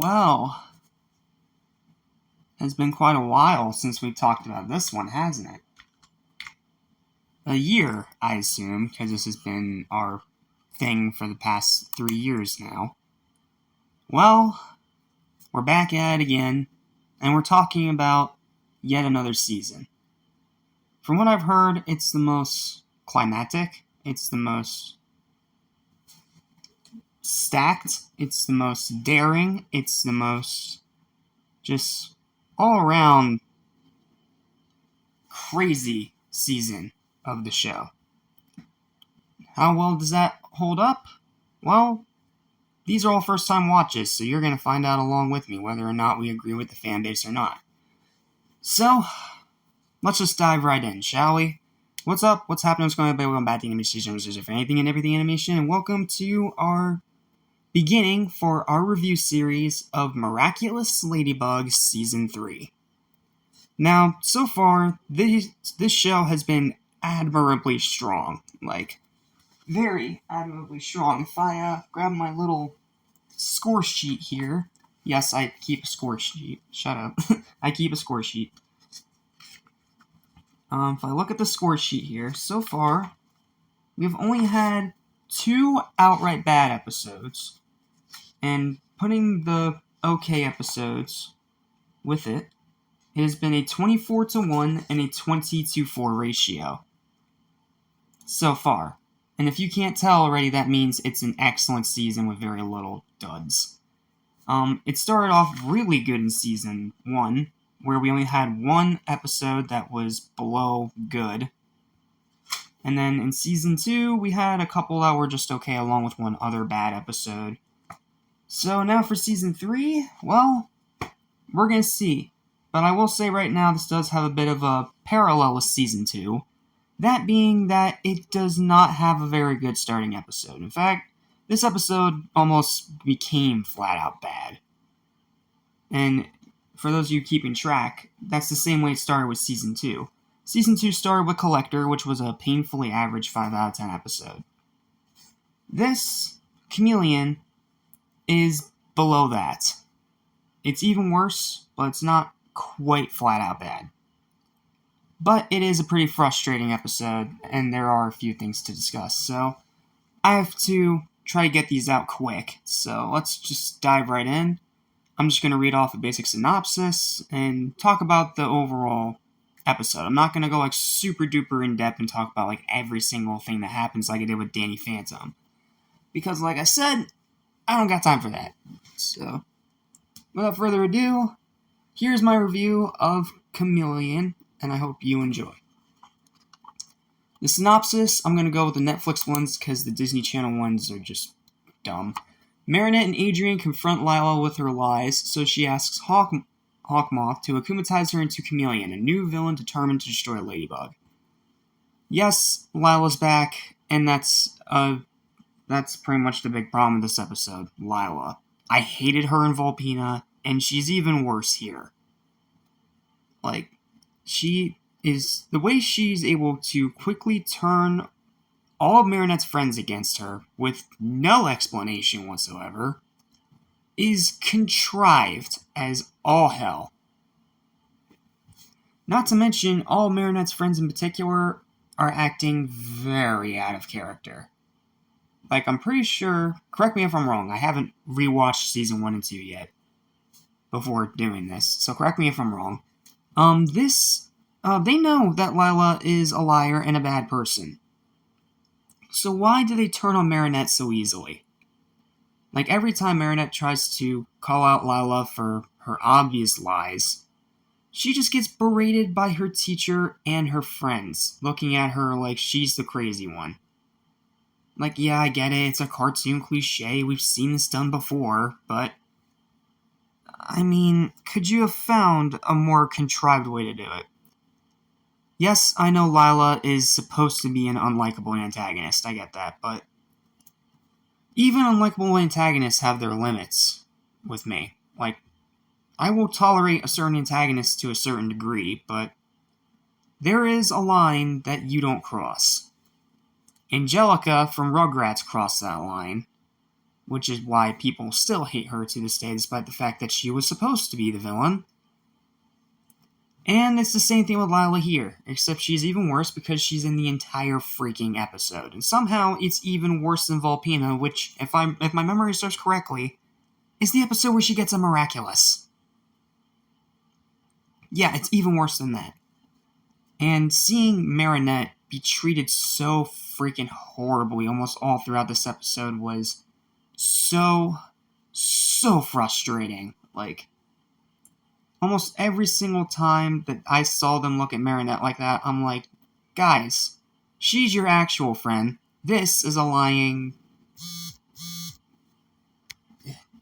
Well, it's been quite a while since we've talked about this one, hasn't it? A year, I assume, because this has been our thing for the past 3 years now. Well, we're back at it again, and we're talking about yet another season. From what I've heard, it's the most climactic, it's the most stacked, it's the most daring, it's the most just all around crazy season of the show. How well does that hold up? Well, these are all first time watches, so you're going to find out along with me whether or not we agree with the fan base or not. So, let's just dive right in, shall we? What's up? What's happening? What's going on? Welcome back to Animation Series for anything and everything animation, and welcome to our beginning for our review series of Miraculous Ladybug Season 3. Now, so far, this show has been admirably strong. Very admirably strong. If I grab my little score sheet here. Yes, I keep a score sheet. Shut up. I keep a score sheet. If I look at the score sheet here, so far, we've only had 2 outright bad episodes. And putting the okay episodes with it, it has been a 24-1 and a 20-4 ratio so far. And if you can't tell already, that means it's an excellent season with very little duds. It started off really good in Season 1, where we only had 1 episode that was below good. And then in Season 2, we had a couple that were just okay, along with 1 other bad episode. So now for Season 3, well, we're going to see. But I will say right now, this does have a bit of a parallel with Season 2. That being that it does not have a very good starting episode. In fact, this episode almost became flat out bad. And for those of you keeping track, that's the same way it started with Season 2. Season 2 started with Collector, which was a painfully average 5 out of 10 episode. This, Chameleon, is below that. It's even worse, but it's not quite flat out bad. But it is a pretty frustrating episode, and there are a few things to discuss, so I have to try to get these out quick. So let's just dive right in. I'm just going to read off a basic synopsis and talk about the overall episode. I'm not going to go super duper in depth and talk about every single thing that happens like I did with Danny Phantom. Because like I said, I don't got time for that. So, without further ado, here's my review of Chameleon, and I hope you enjoy. The synopsis, I'm going to go with the Netflix ones because the Disney Channel ones are just dumb. Marinette and Adrian confront Lila with her lies, so she asks Hawkmoth to akumatize her into Chameleon, a new villain determined to destroy Ladybug. Yes, Lila's back, and that's pretty much the big problem with this episode, Lila. I hated her in Volpina, and she's even worse here. The way she's able to quickly turn all of Marinette's friends against her with no explanation whatsoever is contrived as all hell. Not to mention, all Marinette's friends in particular are acting very out of character. I'm pretty sure, correct me if I'm wrong, I haven't rewatched Season 1 and 2 yet before doing this, so correct me if I'm wrong. They know that Lila is a liar and a bad person. So why do they turn on Marinette so easily? Every time Marinette tries to call out Lila for her obvious lies, she just gets berated by her teacher and her friends, looking at her like she's the crazy one. Yeah, I get it, it's a cartoon cliche, we've seen this done before, but could you have found a more contrived way to do it? Yes, I know Lila is supposed to be an unlikable antagonist, I get that, but even unlikable antagonists have their limits with me. I will tolerate a certain antagonist to a certain degree, but there is a line that you don't cross. Angelica from Rugrats crossed that line, which is why people still hate her to this day, despite the fact that she was supposed to be the villain. And it's the same thing with Lila here, except she's even worse because she's in the entire freaking episode. And somehow it's even worse than Vulpina, which, if my memory serves correctly, is the episode where she gets a Miraculous. Yeah, it's even worse than that. And seeing Marinette be treated so freaking horribly almost all throughout this episode was so frustrating. Like, almost every single time that I saw them look at Marinette like that, I'm like, guys, she's your actual friend. This is a lying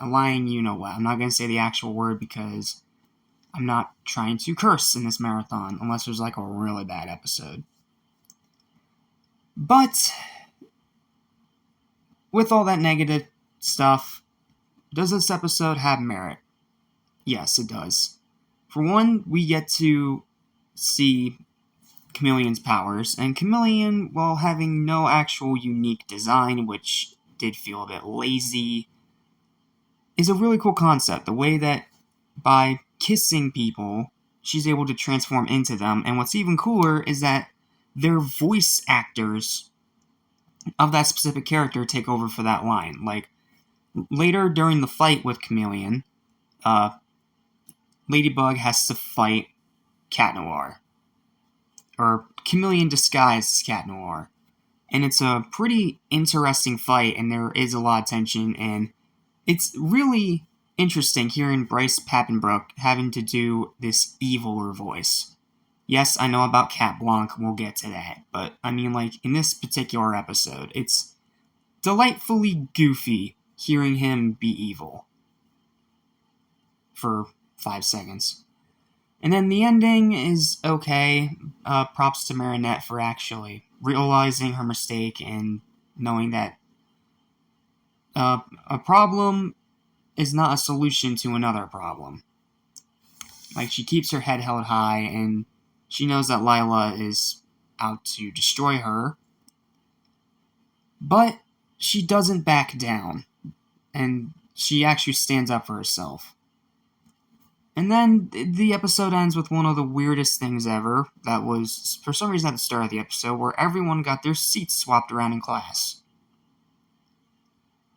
you-know-what. I'm not going to say the actual word because I'm not trying to curse in this marathon, unless there's like a really bad episode. But, with all that negative stuff, does this episode have merit? Yes, it does. For one, we get to see Chameleon's powers, and Chameleon, while having no actual unique design, which did feel a bit lazy, is a really cool concept. The way that by kissing people, she's able to transform into them, and what's even cooler is that their voice actors of that specific character take over for that line. Like, later during the fight with Chameleon, Ladybug has to fight Cat Noir. Or Chameleon disguised as Cat Noir. And it's a pretty interesting fight, and there is a lot of tension, and it's really interesting hearing Bryce Papenbrook having to do this eviler voice. Yes, I know about Cat Blanc, we'll get to that, but I mean, like, in this particular episode, it's delightfully goofy hearing him be evil. For 5 seconds. And then the ending is okay. Props to Marinette for actually realizing her mistake and knowing that a problem is not a solution to another problem. Like, she keeps her head held high, and she knows that Lila is out to destroy her. But she doesn't back down, and she actually stands up for herself. And then the episode ends with one of the weirdest things ever. That was, for some reason, at the start of the episode, where everyone got their seats swapped around in class.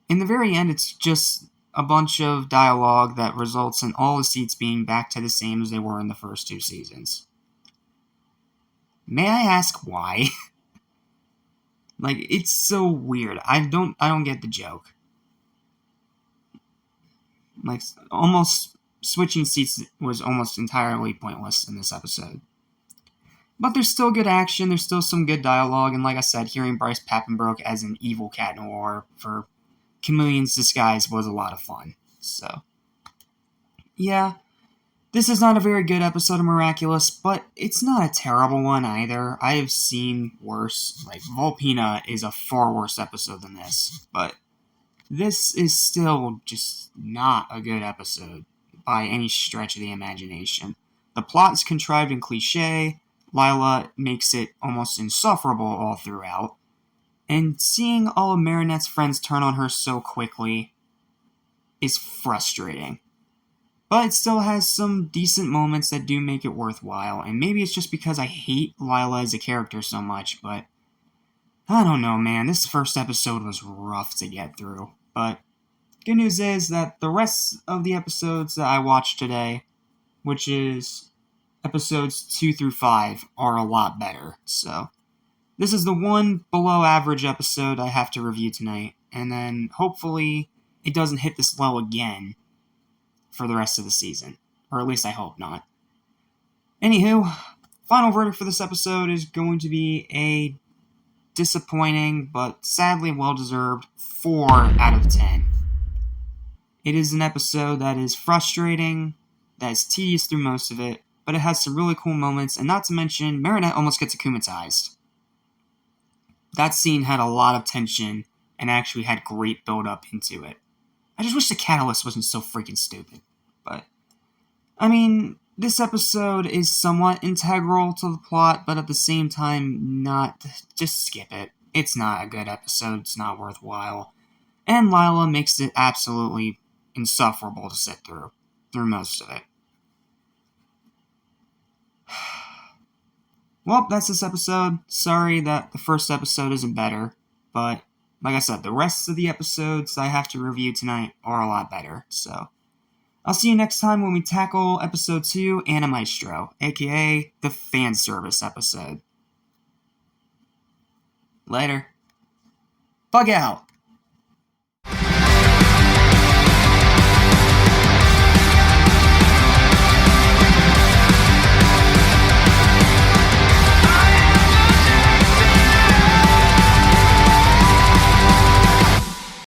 In the very end, it's just a bunch of dialogue that results in all the seats being back to the same as they were in the first 2 seasons. May I ask why? Like, it's so weird. I don't get the joke. Like, almost switching seats was almost entirely pointless in this episode. But there's still good action, there's still some good dialogue, and like I said, hearing Bryce Papenbrook as an evil Cat Noir for Chameleon's disguise was a lot of fun. So, yeah, this is not a very good episode of Miraculous, but it's not a terrible one either. I have seen worse. Like, Vulpina is a far worse episode than this, but this is still just not a good episode by any stretch of the imagination. The plot is contrived and cliche. Lila makes it almost insufferable all throughout. And seeing all of Marinette's friends turn on her so quickly is frustrating. But it still has some decent moments that do make it worthwhile. And maybe it's just because I hate Lila as a character so much, but I don't know, man. This first episode was rough to get through. But good news is that the rest of the episodes that I watched today, which is episodes 2 through 5, are a lot better. So, this is the one below average episode I have to review tonight. And then, hopefully, it doesn't hit this low again for the rest of the season. Or at least I hope not. Anywho, final verdict for this episode is going to be a disappointing, but sadly well-deserved 4 out of 10. It is an episode that is frustrating, that is tedious through most of it, but it has some really cool moments, and not to mention, Marinette almost gets akumatized. That scene had a lot of tension, and actually had great build-up into it. I just wish the catalyst wasn't so freaking stupid. But, I mean, this episode is somewhat integral to the plot, but at the same time, not. Just skip it. It's not a good episode, it's not worthwhile. And Lila makes it absolutely insufferable to sit through most of it. Well, that's this episode. Sorry that the first episode isn't better, but like I said, the rest of the episodes I have to review tonight are a lot better, so I'll see you next time when we tackle episode 2, Anna Maestro, aka the fan service episode. Later. Bug out!